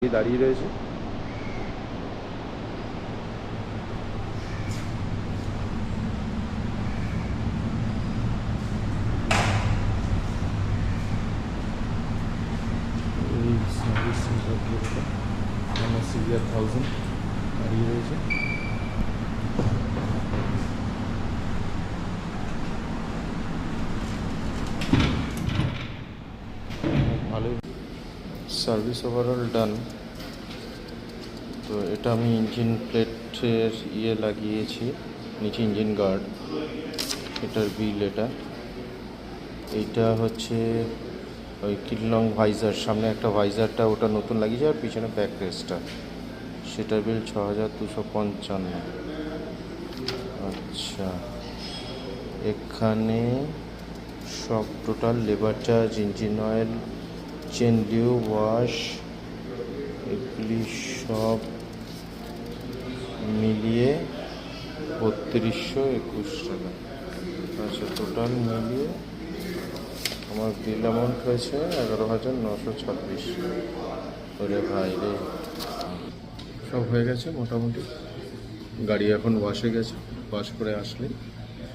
দাঁড়িয়ে রয়েছে। এই সার্ভিস সেন্টার পুরোটা আমার সিভিআর 1000 দাঁড়িয়ে রয়েছে। ভালোই সার্ভিস ওভারঅল ডান। তো এটা আমি ইঞ্জিন প্লেটের লাগিয়েছি, নিচে ইঞ্জিন গার্ড, এটার বিল। এইটা হচ্ছে ওই কিললং ভাইজার, সামনে একটা ভাইজারটা ওটা নতুন লাগিয়েছে, আর পিছনে ব্যাক রেস্টটা, সেটার বিল 6255। আচ্ছা, এখানে সব total labour charge, engine oil, chain Liu, wash, এগুলি সব মিলিয়ে 3221 টাকা। আচ্ছা, টোটাল মিলিয়ে আমার বিল অ্যামাউন্ট হয়েছে 11,926। ওরে ভাই রে, সব হয়ে গেছে মোটামুটি। গাড়ি এখন ওয়াশে গেছে, ওয়াশ করে আসলে